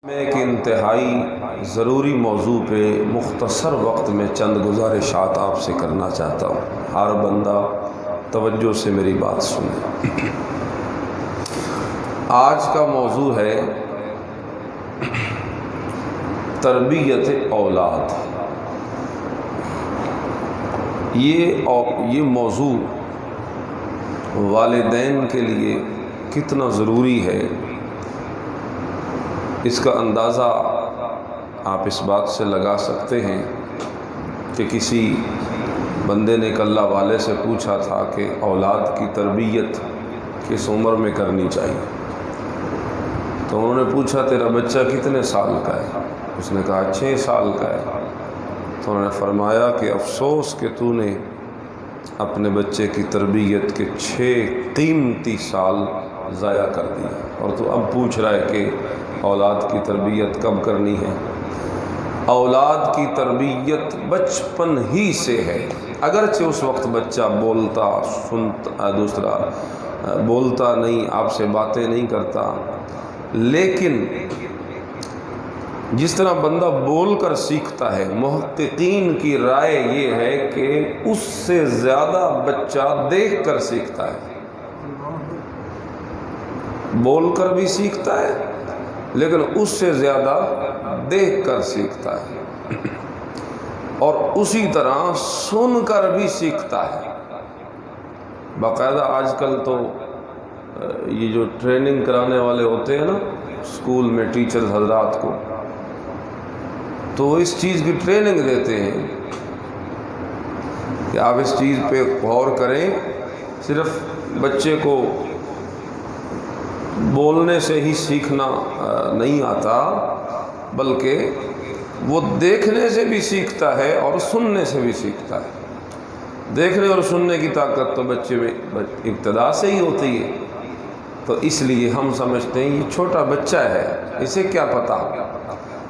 میں ایک انتہائی ضروری موضوع پہ مختصر وقت میں چند گزارشات آپ سے کرنا چاہتا ہوں۔ ہر بندہ توجہ سے میری بات سنے۔ آج کا موضوع ہے تربیت اولاد۔ یہ موضوع والدین کے لیے کتنا ضروری ہے، اس کا اندازہ آپ اس بات سے لگا سکتے ہیں کہ کسی بندے نے ایک اللہ والے سے پوچھا تھا کہ اولاد کی تربیت کس عمر میں کرنی چاہیے، تو انہوں نے پوچھا تیرا بچہ کتنے سال کا ہے؟ اس نے کہا 6 سال کا ہے۔ تو انہوں نے فرمایا کہ افسوس کہ تو نے اپنے بچے کی تربیت کے 6 قیمتی سال ضائع کر دیا، اور تو اب پوچھ رہا ہے کہ اولاد کی تربیت کب کرنی ہے۔ اولاد کی تربیت بچپن ہی سے ہے، اگرچہ اس وقت بچہ بولتا نہیں، آپ سے باتیں نہیں کرتا، لیکن جس طرح بندہ بول کر سیکھتا ہے، محققین کی رائے یہ ہے کہ اس سے زیادہ بچہ دیکھ کر سیکھتا ہے۔ بول کر بھی سیکھتا ہے لیکن اس سے زیادہ دیکھ کر سیکھتا ہے، اور اسی طرح سن کر بھی سیکھتا ہے۔ باقاعدہ آج کل تو یہ جو ٹریننگ کرانے والے ہوتے ہیں نا اسکول میں، ٹیچر حضرات کو، تو وہ اس چیز کی ٹریننگ دیتے ہیں کہ آپ اس چیز پہ غور کریں، صرف بچے کو بولنے سے ہی سیکھنا نہیں آتا، بلکہ وہ دیکھنے سے بھی سیکھتا ہے اور سننے سے بھی سیکھتا ہے۔ دیکھنے اور سننے کی طاقت تو بچے میں ابتدا سے ہی ہوتی ہے، تو اس لیے ہم سمجھتے ہیں یہ چھوٹا بچہ ہے، اسے کیا پتہ،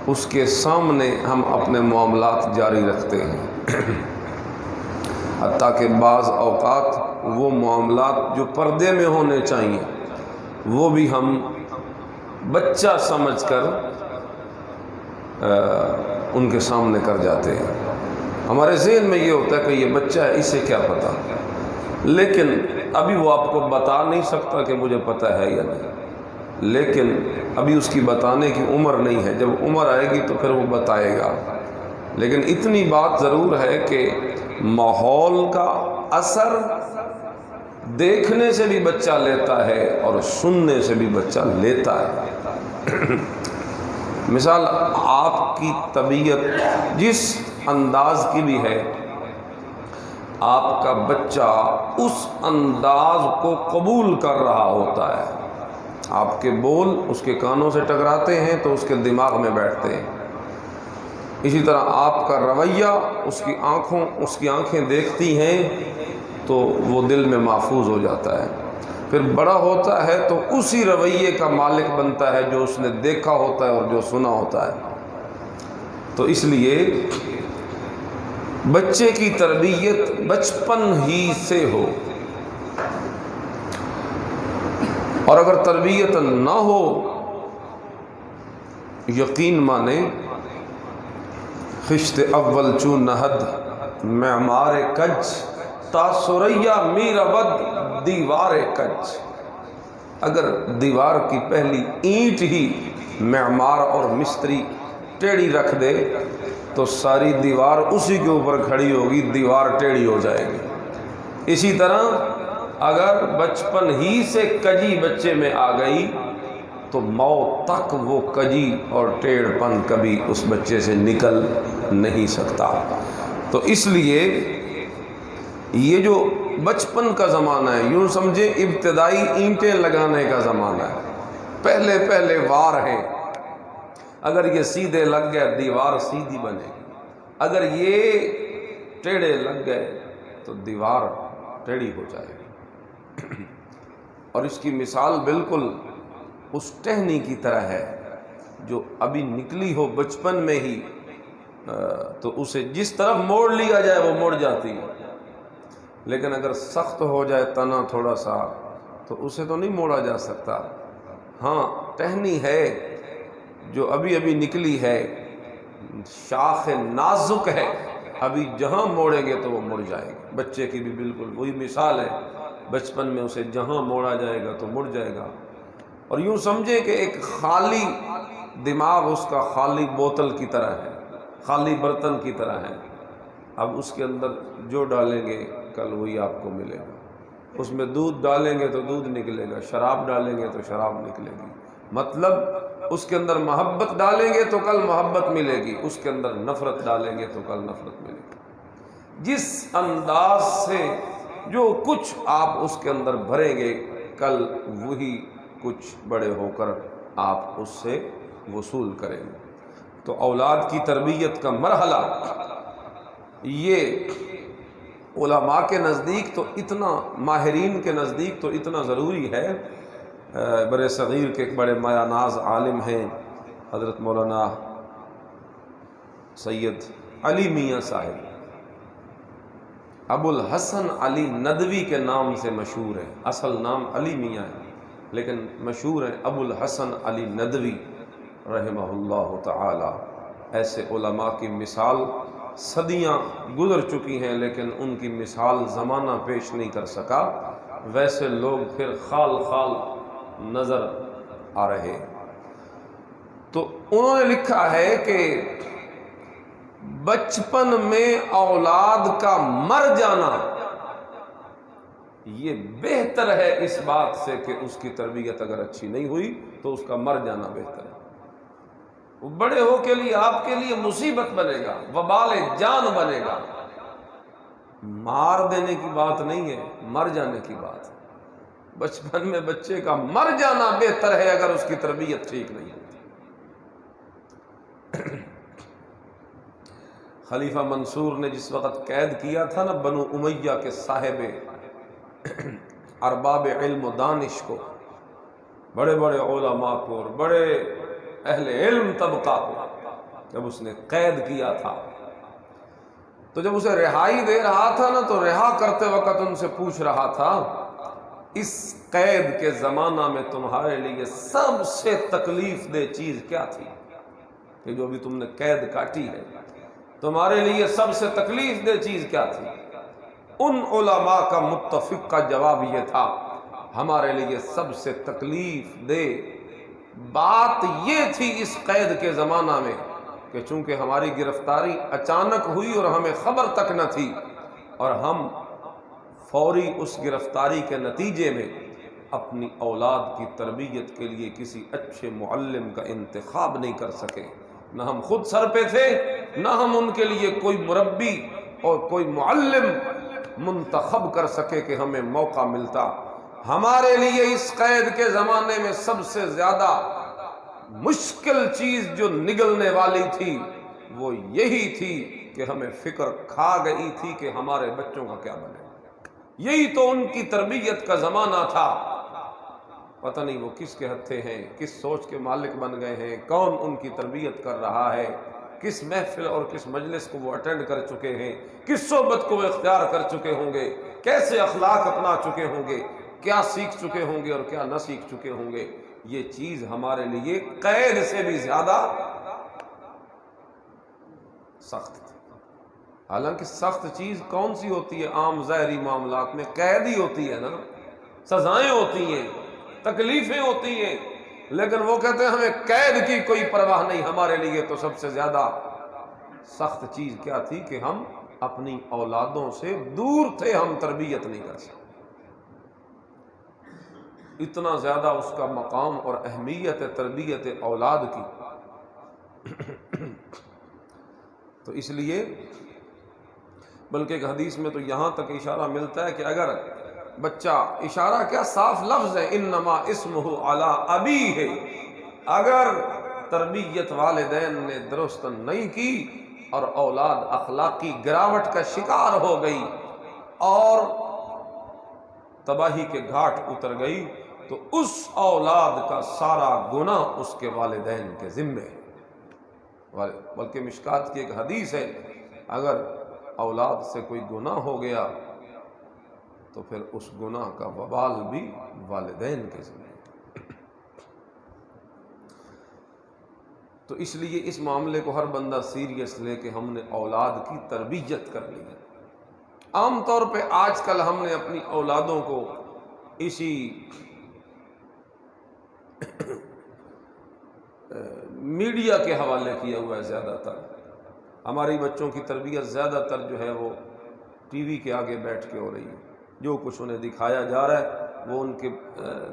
اس کے سامنے ہم اپنے معاملات جاری رکھتے ہیں، حتیٰ کہ بعض اوقات وہ معاملات جو پردے میں ہونے چاہیے وہ بھی ہم بچہ سمجھ کر ان کے سامنے کر جاتے ہیں۔ ہمارے ذہن میں یہ ہوتا ہے کہ یہ بچہ ہے، اسے کیا پتہ، لیکن ابھی وہ آپ کو بتا نہیں سکتا کہ مجھے پتہ ہے یا نہیں، لیکن ابھی اس کی بتانے کی عمر نہیں ہے، جب عمر آئے گی تو پھر وہ بتائے گا۔ لیکن اتنی بات ضرور ہے کہ ماحول کا اثر دیکھنے سے بھی بچہ لیتا ہے اور سننے سے بھی بچہ لیتا ہے۔ مثال، آپ کی طبیعت جس انداز کی بھی ہے، آپ کا بچہ اس انداز کو قبول کر رہا ہوتا ہے۔ آپ کے بول اس کے کانوں سے ٹکراتے ہیں تو اس کے دماغ میں بیٹھتے ہیں، اسی طرح آپ کا رویہ اس کی آنکھیں دیکھتی ہیں تو وہ دل میں محفوظ ہو جاتا ہے، پھر بڑا ہوتا ہے تو اسی رویے کا مالک بنتا ہے جو اس نے دیکھا ہوتا ہے اور جو سنا ہوتا ہے۔ تو اس لیے بچے کی تربیت بچپن ہی سے ہو، اور اگر تربیت نہ ہو، یقین مانے خشت اول چون نہد معمار کج، تا سریا میر ود دیوار کج۔ اگر دیوار کی پہلی اینٹ ہی معمار اور مستری ٹیڑھی رکھ دے تو ساری دیوار اسی کے اوپر کھڑی ہوگی، دیوار ٹیڑھی ہو جائے گی۔ اسی طرح اگر بچپن ہی سے کجی بچے میں آ گئی تو موت تک وہ کجی اور ٹیڑھ پن کبھی اس بچے سے نکل نہیں سکتا۔ تو اس لیے یہ جو بچپن کا زمانہ ہے، یوں سمجھیں ابتدائی اینٹیں لگانے کا زمانہ ہے، پہلے وار ہیں۔ اگر یہ سیدھے لگ گئے دیوار سیدھی بنے گی، اگر یہ ٹیڑھے لگ گئے تو دیوار ٹیڑھی ہو جائے گی۔ اور اس کی مثال بالکل اس ٹہنی کی طرح ہے جو ابھی نکلی ہو بچپن میں ہی، تو اسے جس طرف موڑ لیا جائے وہ مڑ جاتی ہے، لیکن اگر سخت ہو جائے تنا تھوڑا سا تو اسے تو نہیں موڑا جا سکتا۔ ہاں ٹہنی ہے، جو ابھی ابھی نکلی ہے شاخ نازک ہے، ابھی جہاں موڑیں گے تو وہ مڑ جائے گا۔ بچے کی بھی بالکل وہی مثال ہے، بچپن میں اسے جہاں موڑا جائے گا تو مڑ جائے گا۔ اور یوں سمجھے کہ ایک خالی دماغ اس کا خالی بوتل کی طرح ہے، خالی برتن کی طرح ہے۔ اب اس کے اندر جو ڈالیں گے کل وہی آپ کو ملے گا۔ اس میں دودھ ڈالیں گے تو دودھ نکلے گا، شراب ڈالیں گے تو شراب نکلے گی۔ مطلب اس کے اندر محبت ڈالیں گے تو کل محبت ملے گی، اس کے اندر نفرت ڈالیں گے تو کل نفرت ملے گی۔ جس انداز سے جو کچھ آپ اس کے اندر بھریں گے کل وہی کچھ بڑے ہو کر آپ اس سے وصول کریں گے۔ تو اولاد کی تربیت کا مرحلہ یہ علماء کے نزدیک تو اتنا، ماہرین کے نزدیک تو اتنا ضروری ہے۔ بر صغیر کے ایک بڑے مایہ ناز عالم ہیں حضرت مولانا سید علی میاں صاحب، ابو الحسن علی ندوی کے نام سے مشہور ہے، اصل نام علی میاں ہے لیکن مشہور ہیں ابو الحسن علی ندوی رحمہ اللہ تعالی۔ ایسے علماء کی مثال صدیاں گزر چکی ہیں لیکن ان کی مثال زمانہ پیش نہیں کر سکا، ویسے لوگ پھر خال خال نظر آ رہے۔ تو انہوں نے لکھا ہے کہ بچپن میں اولاد کا مر جانا یہ بہتر ہے اس بات سے کہ اس کی تربیت اگر اچھی نہیں ہوئی تو اس کا مر جانا بہتر ہے۔ وہ بڑے ہو کے لیے آپ کے لیے مصیبت بنے گا، وبال جان بنے گا۔ مار دینے کی بات نہیں ہے، مر جانے کی بات ہے۔ بچپن میں بچے کا مر جانا بہتر ہے اگر اس کی تربیت ٹھیک نہیں ہوتی۔ خلیفہ منصور نے جس وقت قید کیا تھا نا بنو امیہ کے صاحب ارباب علم و دانش کو، بڑے بڑے علماء کو اور بڑے اہل علم طبقہ کو، جب اس نے قید کیا تھا تو جب اسے رہائی دے رہا تھا نا تو رہا کرتے وقت ان سے پوچھ رہا تھا، اس قید کے زمانہ میں تمہارے لیے سب سے تکلیف دہ چیز کیا تھی؟ کہ جو ابھی تم نے قید کاٹی ہے تمہارے لیے سب سے تکلیف دہ چیز کیا تھی؟ ان علماء کا متفق کا جواب یہ تھا، ہمارے لیے سب سے تکلیف دہ بات یہ تھی اس قید کے زمانہ میں کہ چونکہ ہماری گرفتاری اچانک ہوئی اور ہمیں خبر تک نہ تھی، اور ہم فوری اس گرفتاری کے نتیجے میں اپنی اولاد کی تربیت کے لیے کسی اچھے معلم کا انتخاب نہیں کر سکے، نہ ہم خود سر پہ تھے نہ ہم ان کے لیے کوئی مربی اور کوئی معلم منتخب کر سکے کہ ہمیں موقع ملتا۔ ہمارے لیے اس قید کے زمانے میں سب سے زیادہ مشکل چیز جو نگلنے والی تھی وہ یہی تھی کہ ہمیں فکر کھا گئی تھی کہ ہمارے بچوں کا کیا بنے۔ یہی تو ان کی تربیت کا زمانہ تھا۔ پتہ نہیں وہ کس کے ہتھے ہیں، کس سوچ کے مالک بن گئے ہیں، کون ان کی تربیت کر رہا ہے، کس محفل اور کس مجلس کو وہ اٹینڈ کر چکے ہیں، کس صحبت کو وہ اختیار کر چکے ہوں گے، کیسے اخلاق اپنا چکے ہوں گے، کیا سیکھ چکے ہوں گے اور کیا نہ سیکھ چکے ہوں گے۔ یہ چیز ہمارے لیے قید سے بھی زیادہ سخت تھی۔ حالانکہ سخت چیز کون سی ہوتی ہے عام ظاہری معاملات میں؟ قید ہی ہوتی ہے نا، سزائیں ہوتی ہیں، تکلیفیں ہوتی ہیں، لیکن وہ کہتے ہیں ہمیں قید کی کوئی پرواہ نہیں۔ ہمارے لیے تو سب سے زیادہ سخت چیز کیا تھی کہ ہم اپنی اولادوں سے دور تھے، ہم تربیت نہیں کر سکتے۔ اتنا زیادہ اس کا مقام اور اہمیت ہے تربیت اولاد کی۔ تو اس لیے بلکہ ایک حدیث میں تو یہاں تک اشارہ ملتا ہے کہ اگر بچہ، اشارہ کیا صاف لفظ ہے، انما اسمہ علی ابیہ، اگر تربیت والدین نے درست نہیں کی اور اولاد اخلاقی گراوٹ کا شکار ہو گئی اور تباہی کے گھاٹ اتر گئی تو اس اولاد کا سارا گناہ اس کے والدین کے ذمے ہے۔ بلکہ مشکات کی ایک حدیث ہے، اگر اولاد سے کوئی گناہ ہو گیا تو پھر اس گناہ کا وبال بھی والدین کے ذمے ہے۔ تو اس لیے اس معاملے کو ہر بندہ سیریس لے کے ہم نے اولاد کی تربیت کرنی ہے۔ عام طور پہ آج کل ہم نے اپنی اولادوں کو اسی میڈیا کے حوالے کیا ہوا ہے۔ زیادہ تر ہماری بچوں کی تربیت زیادہ تر جو ہے وہ ٹی وی کے آگے بیٹھ کے ہو رہی ہے۔ جو کچھ انہیں دکھایا جا رہا ہے وہ ان کے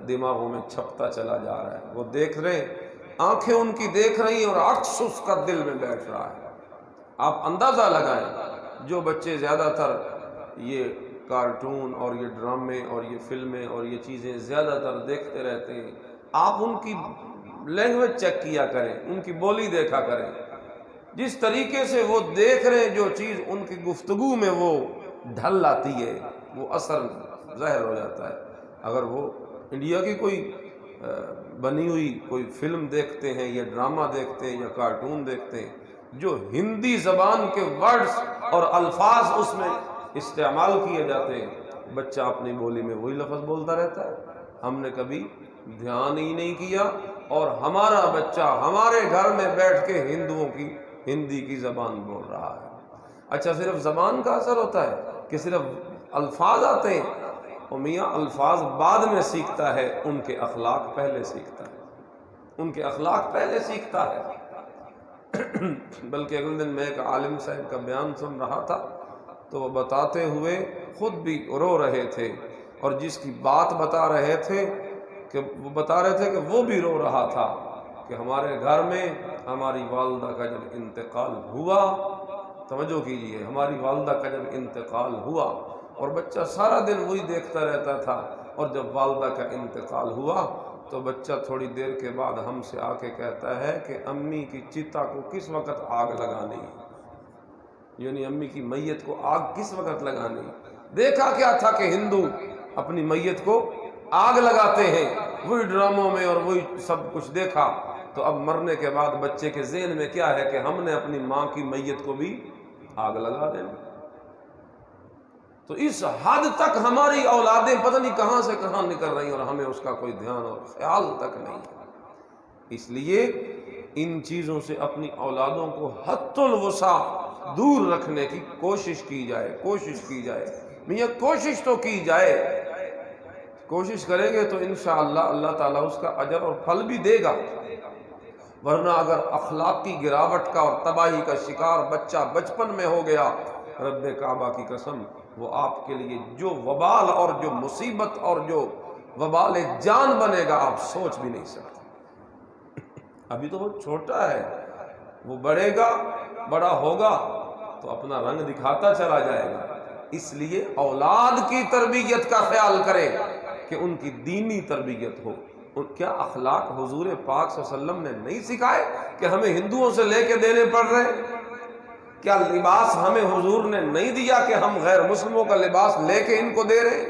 دماغوں میں چھپتا چلا جا رہا ہے، وہ دیکھ رہے ہیں، آنکھیں ان کی دیکھ رہی ہیں اور عکس اس کا دل میں بیٹھ رہا ہے۔ آپ اندازہ لگائیں، جو بچے زیادہ تر یہ کارٹون اور یہ ڈرامے اور یہ فلمیں اور یہ چیزیں زیادہ تر دیکھتے رہتے ہیں، آپ ان کی لینگویج چیک کیا کریں، ان کی بولی دیکھا کریں، جس طریقے سے وہ دیکھ رہے ہیں جو چیز ان کی گفتگو میں وہ ڈھل آتی ہے وہ اثر ظاہر ہو جاتا ہے۔ اگر وہ انڈیا کی کوئی بنی ہوئی کوئی فلم دیکھتے ہیں یا ڈرامہ دیکھتے ہیں یا کارٹون دیکھتے ہیں، جو ہندی زبان کے ورڈز اور الفاظ اس میں استعمال کیے جاتے ہیں، بچہ اپنی بولی میں وہی لفظ بولتا رہتا ہے۔ ہم نے کبھی دھیان ہی نہیں کیا، اور ہمارا بچہ ہمارے گھر میں بیٹھ کے ہندوؤں کی ہندی کی زبان بول رہا ہے۔ اچھا، صرف زبان کا اثر ہوتا ہے کہ صرف الفاظ آتے ہیں؟ اور میاں الفاظ بعد میں سیکھتا ہے، ان کے اخلاق پہلے سیکھتا ہے، ان کے اخلاق پہلے سیکھتا ہے۔ بلکہ اگلے دن میں ایک عالم صاحب کا بیان سن رہا تھا، تو وہ بتاتے ہوئے خود بھی رو رہے تھے، اور جس کی بات بتا رہے تھے کہ وہ بتا رہے تھے کہ وہ بھی رو رہا تھا کہ ہمارے گھر میں ہماری والدہ کا جب انتقال ہوا، توجہ کیجئے، ہماری والدہ کا جب انتقال ہوا، اور بچہ سارا دن وہی دیکھتا رہتا تھا، اور جب والدہ کا انتقال ہوا تو بچہ تھوڑی دیر کے بعد ہم سے آ کے کہتا ہے کہ امی کی چتا کو کس وقت آگ لگانی ہے، یعنی امی کی میت کو آگ کس وقت لگانی ہے۔ دیکھا کیا تھا کہ ہندو اپنی میت کو آگ لگاتے ہیں، وہی ڈراموں میں اور وہی سب کچھ دیکھا، تو اب مرنے کے بعد بچے کے ذہن میں کیا ہے کہ ہم نے اپنی ماں کی میت کو بھی آگ لگا دینا۔ تو اس حد تک ہماری اولادیں پتہ نہیں کہاں سے کہاں نکل رہی ہیں، اور ہمیں اس کا کوئی دھیان اور خیال تک نہیں ہے۔ اس لیے ان چیزوں سے اپنی اولادوں کو حد الوسع دور رکھنے کی کوشش کی جائے، کوشش کی جائے، میاں کوشش تو کی جائے۔ کوشش کریں گے تو انشاءاللہ اللہ تعالیٰ اس کا اجر اور پھل بھی دے گا، ورنہ اگر اخلاقی گراوٹ کا اور تباہی کا شکار بچہ بچپن میں ہو گیا، رب کعبہ کی قسم، وہ آپ کے لیے جو وبال اور جو مصیبت اور جو وبال جان بنے گا آپ سوچ بھی نہیں سکتے۔ ابھی تو وہ چھوٹا ہے، وہ بڑھے گا، بڑا ہوگا تو اپنا رنگ دکھاتا چلا جائے گا۔ اس لیے اولاد کی تربیت کا خیال کریں کہ ان کی دینی تربیت ہو۔ کیا اخلاق حضور پاک صلی اللہ علیہ وسلم نے نہیں سکھائے کہ ہمیں ہندوؤں سے لے کے دینے پڑ رہے؟ کیا لباس ہمیں حضور نے نہیں دیا کہ ہم غیر مسلموں کا لباس لے کے ان کو دے رہے؟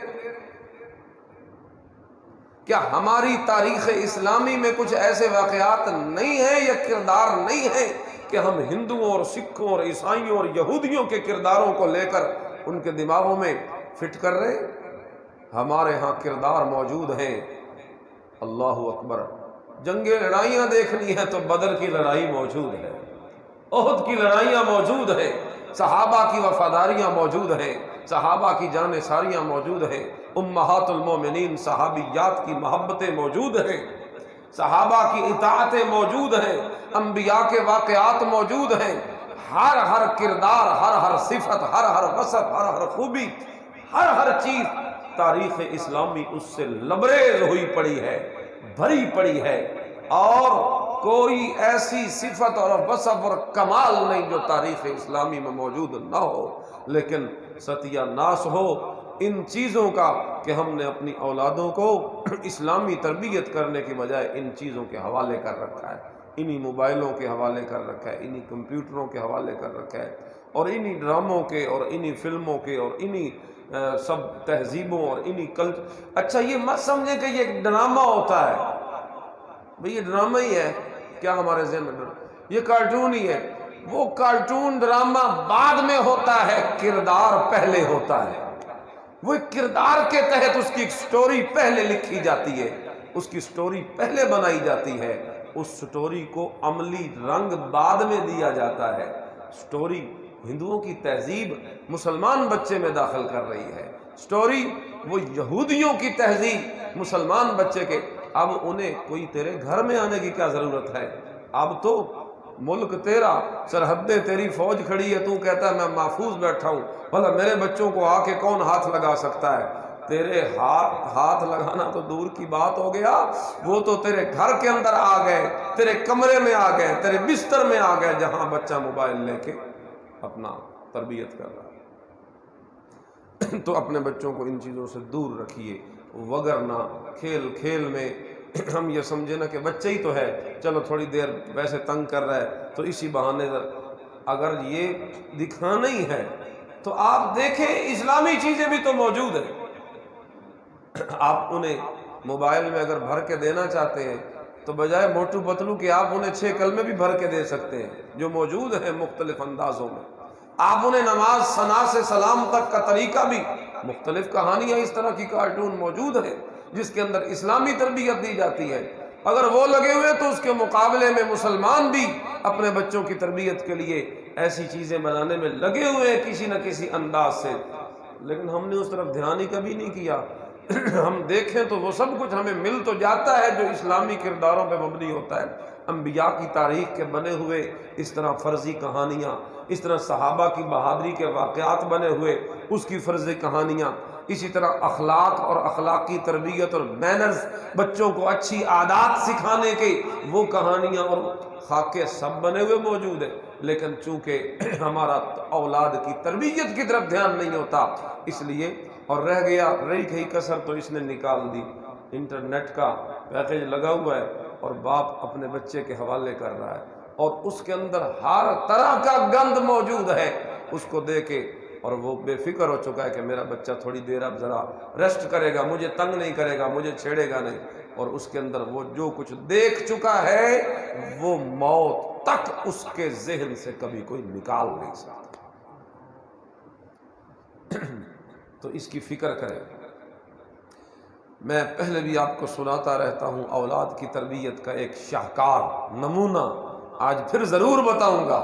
کیا ہماری تاریخ اسلامی میں کچھ ایسے واقعات نہیں ہیں یا کردار نہیں ہیں کہ ہم ہندوؤں اور سکھوں اور عیسائیوں اور یہودیوں کے کرداروں کو لے کر ان کے دماغوں میں فٹ کر رہے؟ ہمارے ہاں کردار موجود ہیں۔ اللہ اکبر، جنگیں لڑائیاں دیکھنی ہے تو بدر کی لڑائی موجود ہے، احد کی لڑائیاں موجود ہیں، صحابہ کی وفاداریاں موجود ہیں، صحابہ کی جانیں ساریاں موجود ہیں، امہات المومنین صحابیات کی محبتیں موجود ہیں، صحابہ کی اطاعتیں موجود ہیں، انبیاء کے واقعات موجود ہیں۔ ہر کردار، ہر صفت، ہر وصف، ہر خوبی، ہر چیز تاریخ اسلامی اس سے لبریز ہوئی پڑی ہے، بھری پڑی ہے، اور کوئی ایسی صفت اور وصف اور کمال نہیں جو تاریخ اسلامی میں موجود نہ ہو، لیکن ستیہ ناس ہو ان چیزوں کا کہ ہم نے اپنی اولادوں کو اسلامی تربیت کرنے کی بجائے ان چیزوں کے حوالے کر رکھا ہے، انہی موبائلوں کے حوالے کر رکھا ہے، انہی کمپیوٹروں کے حوالے کر رکھا ہے، اور انہی ڈراموں کے اور انہی فلموں کے اور انہی سب تہذیبوں اور انہی کلچر۔ اچھا، یہ مت سمجھیں کہ یہ ایک ڈرامہ ہوتا ہے، بھئی یہ ڈرامہ ہی ہے کیا ہمارے ذہن میں؟ یہ کارٹون ہی ہے۔ وہ کارٹون ڈرامہ بعد میں ہوتا ہے، کردار پہلے ہوتا ہے۔ وہ کردار کے تحت اس کی ایک سٹوری پہلے لکھی جاتی ہے، اس کی سٹوری پہلے بنائی جاتی ہے، اس سٹوری کو عملی رنگ بعد میں دیا جاتا ہے۔ سٹوری ہندوؤں کی تہذیب مسلمان بچے میں داخل کر رہی ہے، سٹوری وہ یہودیوں کی تہذیب مسلمان بچے کے۔ اب انہیں کوئی تیرے گھر میں آنے کی کیا ضرورت ہے؟ اب تو ملک تیرا، سرحدیں تیری، فوج کھڑی ہے، تو کہتا ہے میں محفوظ بیٹھا ہوں، بھلا میرے بچوں کو آ کے کون ہاتھ لگا سکتا ہے؟ تیرے ہاتھ لگانا تو دور کی بات ہو گیا، وہ تو تیرے گھر کے اندر آ گئے، تیرے کمرے میں آ گئے، تیرے بستر میں آ گئے، جہاں بچہ موبائل لے کے اپنا تربیت کر رہا ہے۔ تو اپنے بچوں کو ان چیزوں سے دور رکھیے، وگرنہ کھیل کھیل میں ہم یہ سمجھے نا کہ بچہ ہی تو ہے، چلو تھوڑی دیر ویسے تنگ کر رہا ہے تو اسی بہانے اگر یہ دکھانا ہی ہے تو آپ دیکھیں اسلامی چیزیں بھی تو موجود ہیں۔ آپ انہیں موبائل میں اگر بھر کے دینا چاہتے ہیں تو بجائے موٹو پتلو کہ آپ انہیں 6 کلمے بھی بھر کے دے سکتے ہیں جو موجود ہیں مختلف اندازوں میں۔ آپ انہیں نماز ثنا سے سلام تک کا طریقہ بھی، مختلف کہانیاں اس طرح کی کارٹون موجود ہیں جس کے اندر اسلامی تربیت دی جاتی ہے۔ اگر وہ لگے ہوئے تو اس کے مقابلے میں مسلمان بھی اپنے بچوں کی تربیت کے لیے ایسی چیزیں بنانے میں لگے ہوئے ہیں کسی نہ کسی انداز سے، لیکن ہم نے اس طرف دھیان ہی کبھی نہیں کیا۔ ہم دیکھیں تو وہ سب کچھ ہمیں مل تو جاتا ہے جو اسلامی کرداروں پہ مبنی ہوتا ہے، انبیاء کی تاریخ کے بنے ہوئے اس طرح فرضی کہانیاں، اس طرح صحابہ کی بہادری کے واقعات بنے ہوئے اس کی فرضی کہانیاں، اسی طرح اخلاق اور اخلاقی تربیت اور مینرز، بچوں کو اچھی عادات سکھانے کے وہ کہانیاں اور خاکے سب بنے ہوئے موجود ہیں، لیکن چونکہ ہمارا اولاد کی تربیت کی طرف دھیان نہیں ہوتا اس لیے، اور رہی گئی کسر تو اس نے نکال دی۔ انٹرنیٹ کا پیکیج لگا ہوا ہے اور باپ اپنے بچے کے حوالے کر رہا ہے اور اس کے اندر ہر طرح کا گند موجود ہے، اس کو دے کے اور وہ بے فکر ہو چکا ہے کہ میرا بچہ تھوڑی دیر اب ذرا ریسٹ کرے گا، مجھے تنگ نہیں کرے گا، مجھے چھیڑے گا نہیں، اور اس کے اندر وہ جو کچھ دیکھ چکا ہے وہ موت تک اس کے ذہن سے کبھی کوئی نکال نہیں سکتا۔ تو اس کی فکر کریں۔ میں پہلے بھی آپ کو سناتا رہتا ہوں اولاد کی تربیت کا ایک شاہکار نمونہ آج پھر ضرور بتاؤں گا۔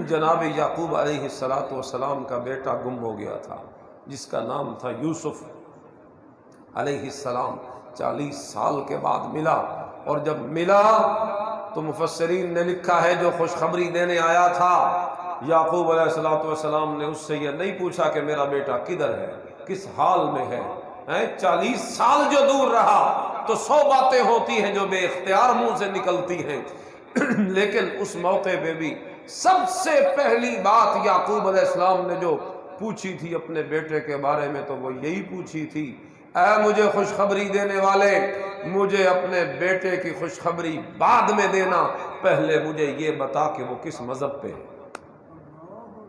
جناب یعقوب علیہ السلام کا بیٹا گم ہو گیا تھا جس کا نام تھا یوسف علیہ السلام۔ 40 سال کے بعد ملا، اور جب ملا تو مفسرین نے لکھا ہے جو خوشخبری دینے آیا تھا یعقوب علیہ السلام نے اس سے یہ نہیں پوچھا کہ میرا بیٹا کدھر ہے، کس حال میں ہے۔ 40 سال جو دور رہا تو 100 باتیں ہوتی ہیں جو بے اختیار منہ سے نکلتی ہیں، لیکن اس موقع پہ بھی سب سے پہلی بات یعقوب علیہ السلام نے جو پوچھی تھی اپنے بیٹے کے بارے میں تو وہ یہی پوچھی تھی، اے مجھے خوشخبری دینے والے، مجھے اپنے بیٹے کی خوشخبری بعد میں دینا، پہلے مجھے یہ بتا کہ وہ کس مذہب پہ ہے،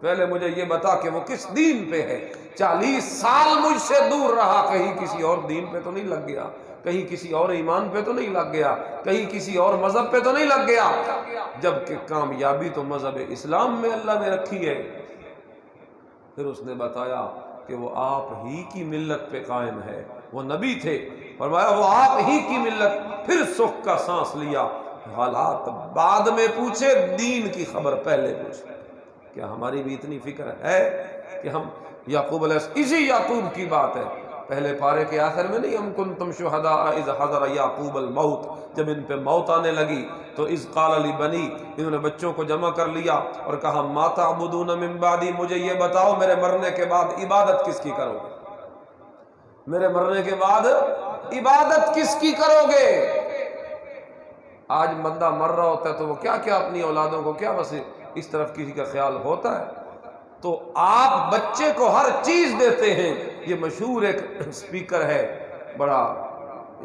پہلے مجھے یہ بتا کہ وہ کس دین پہ ہے۔ 40 سال مجھ سے دور رہا، کہیں کسی اور دین پہ تو نہیں لگ گیا، کہیں کسی اور ایمان پہ تو نہیں لگ گیا، کہیں کسی اور مذہب پہ تو نہیں لگ گیا، جبکہ کامیابی تو مذہب اسلام میں اللہ نے رکھی ہے۔ پھر اس نے بتایا کہ وہ آپ ہی کی ملت پہ قائم ہے، وہ نبی تھے، فرمایا وہ آپ ہی کی ملت۔ پھر سکھ کا سانس لیا، حالات بعد میں پوچھے، دین کی خبر پہلے پوچھے۔ کیا ہماری بھی اتنی فکر ہے کہ ہم یعقوب علیہ السلام، اسی یعقوب کی بات ہے، پہلے پارے کے آخر میں نہیں، ہم کنتم شہداء اذ حضر یعقوب الموت، جب ان پہ موت آنے لگی تو اذ قال لبنی، انہوں نے بچوں کو جمع کر لیا اور کہا ما تعبدون من بعدی، مجھے یہ بتاؤ میرے مرنے کے بعد عبادت کس کی کرو گے، میرے مرنے کے بعد عبادت کس کی کرو گے۔ آج بندہ مر رہا ہوتا ہے تو وہ کیا کیا اپنی اولادوں کو کیا بس اس طرف کسی کا خیال ہوتا ہے، تو آپ بچے کو ہر چیز دیتے ہیں۔ یہ مشہور ایک سپیکر ہے بڑا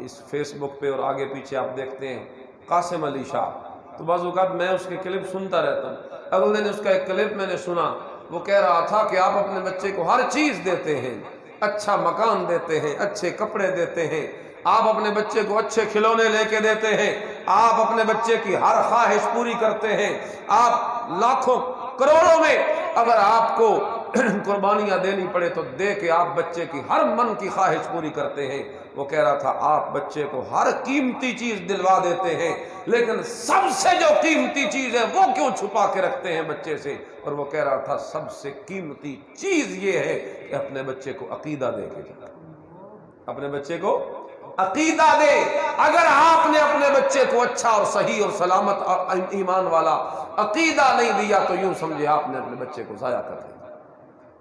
اس فیس بک پہ اور آگے پیچھے آپ دیکھتے ہیں، قاسم علی شاہ، تو بعض اوقات میں اس کے کلپ سنتا رہتا ہوں۔ اگلے دن اس کا ایک کلپ میں نے سنا، وہ کہہ رہا تھا کہ آپ اپنے بچے کو ہر چیز دیتے ہیں، اچھا مکان دیتے ہیں، اچھے کپڑے دیتے ہیں، آپ اپنے بچے کو اچھے کھلونے لے کے دیتے ہیں، آپ اپنے بچے کی ہر خواہش پوری کرتے ہیں، آپ لاکھوں کروڑوں میں اگر آپ کو قربانیاں دینی پڑے تو دے کے آپ بچے کی ہر من کی خواہش پوری کرتے ہیں۔ وہ کہہ رہا تھا آپ بچے کو ہر قیمتی چیز دلوا دیتے ہیں، لیکن سب سے جو قیمتی چیز ہے وہ کیوں چھپا کے رکھتے ہیں بچے سے؟ اور وہ کہہ رہا تھا سب سے قیمتی چیز یہ ہے کہ اپنے بچے کو عقیدہ دے کے جائے، اپنے بچے کو عقیدہ دے۔ اگر آپ نے اپنے بچے کو اچھا اور صحیح اور سلامت اور ایمان والا عقیدہ نہیں دیا تو یوں سمجھے آپ نے اپنے بچے کو ضائع کر دیا۔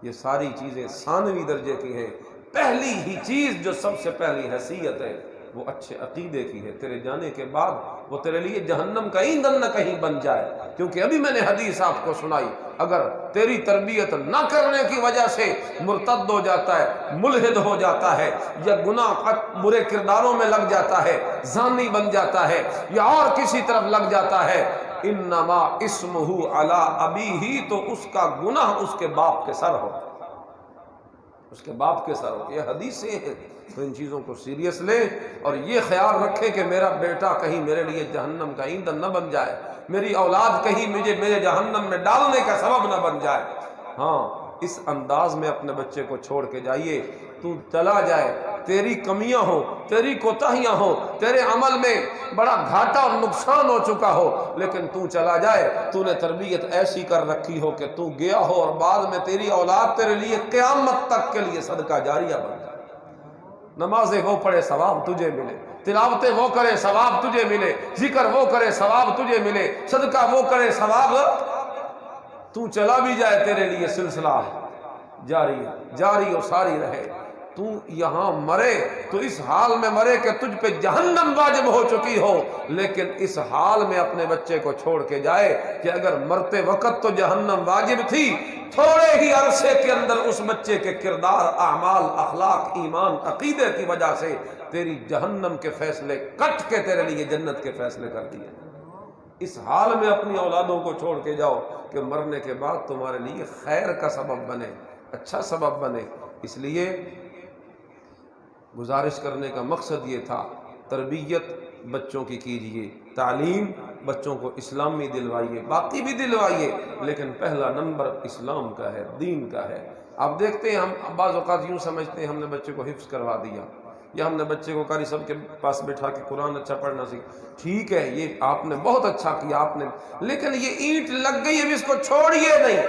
یہ ساری چیزیں ثانوی درجے کی ہیں۔ پہلی ہی چیز جو سب سے پہلی حیثیت ہے وہ اچھے عقیدے کی ہے۔ تیرے جانے کے بعد وہ تیرے لیے جہنم کا ایندھن نہ کہیں بن جائے، کیونکہ ابھی میں نے حدیث آپ کو سنائی، اگر تیری تربیت نہ کرنے کی وجہ سے مرتد ہو جاتا ہے، ملحد ہو جاتا ہے، یا گناہ برے کرداروں میں لگ جاتا ہے، زانی بن جاتا ہے، یا اور کسی طرف لگ جاتا ہے، انما اسمہ علی ابیہ، تو اس کا گناہ اس کے باپ کے سر ہو، اس کے باپ کے سر ہو۔ یہ حدیثیں ہیں، تو ان چیزوں کو سیریس لیں اور یہ خیال رکھیں کہ میرا بیٹا کہیں میرے لیے جہنم کا ایندھن نہ بن جائے، میری اولاد کہیں مجھے میرے جہنم میں ڈالنے کا سبب نہ بن جائے۔ ہاں، اس انداز میں اپنے بچے کو چھوڑ کے جائیے۔ تو چلا جائے، تیری کمیاں ہو، تیری کوتاہیاں ہو، تیرے عمل میں بڑا گھاٹا اور نقصان ہو چکا ہو، لیکن تو چلا جائے، تو نے تربیت ایسی کر رکھی ہو کہ تو گیا ہو اور بعد میں تیری اولاد تیرے لیے قیامت تک کے لیے صدقہ جاریہ بن جائے۔ نمازیں وہ پڑھے ثواب تجھے ملے، تلاوتیں وہ کرے ثواب تجھے ملے، ذکر وہ کرے ثواب تجھے ملے، صدقہ وہ کرے ثواب تو چلا بھی جائے، تیرے لیے سلسلہ جاری اور ساری رہے۔ تو یہاں مرے تو اس حال میں مرے کہ تجھ پہ جہنم واجب ہو چکی ہو، لیکن اس حال میں اپنے بچے کو چھوڑ کے جائے کہ اگر مرتے وقت تو جہنم واجب تھی، تھوڑے ہی عرصے کے اندر اس بچے کے کردار، اعمال، اخلاق، ایمان، عقیدے کی وجہ سے تیری جہنم کے فیصلے کٹ کے تیرے لیے جنت کے فیصلے کر دیے۔ اس حال میں اپنی اولادوں کو چھوڑ کے جاؤ کہ مرنے کے بعد تمہارے لیے خیر کا سبب بنے، اچھا سبب بنے۔ اس لیے گزارش کرنے کا مقصد یہ تھا، تربیت بچوں کی کیجیے، تعلیم بچوں کو اسلامی دلوائیے، باقی بھی دلوائیے، لیکن پہلا نمبر اسلام کا ہے، دین کا ہے۔ آپ دیکھتے ہیں ہم بعض اوقات یوں سمجھتے ہیں ہم نے بچے کو حفظ کروا دیا، یا ہم نے بچے کو قاری صاحب کے پاس بٹھا کے قرآن اچھا پڑھنا سیکھ، ٹھیک ہے، یہ آپ نے بہت اچھا کیا آپ نے، لیکن یہ اینٹ لگ گئی اب اس کو چھوڑیے نہیں،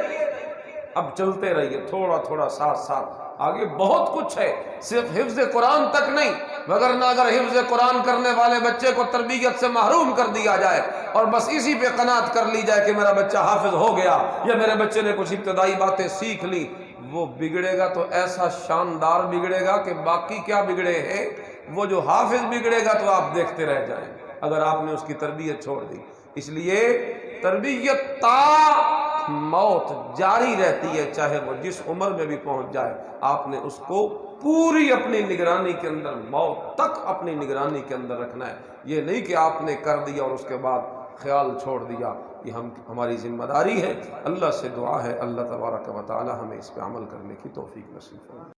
اب چلتے رہیے تھوڑا تھوڑا ساتھ ساتھ، آگے بہت کچھ ہے، صرف حفظ قرآن تک نہیں، مگر نہ اگر حفظ قرآن کرنے والے بچے کو تربیت سے محروم کر دیا جائے اور بس اسی پہ قناعت کر لی جائے کہ میرا بچہ حافظ ہو گیا یا میرے بچے نے کچھ ابتدائی باتیں سیکھ لی، وہ بگڑے گا تو ایسا شاندار بگڑے گا کہ باقی کیا بگڑے ہیں، وہ جو حافظ بگڑے گا تو آپ دیکھتے رہ جائیں اگر آپ نے اس کی تربیت چھوڑ دی۔ اس لیے تربیت تا موت جاری رہتی ہے، چاہے وہ جس عمر میں بھی پہنچ جائے، آپ نے اس کو پوری اپنی نگرانی کے اندر، موت تک اپنی نگرانی کے اندر رکھنا ہے۔ یہ نہیں کہ آپ نے کر دیا اور اس کے بعد خیال چھوڑ دیا، یہ ہماری ذمہ داری ہے۔ اللہ سے دعا ہے اللہ تبارک و تعالی ہمیں اس پہ عمل کرنے کی توفیق نصیب فرمائے۔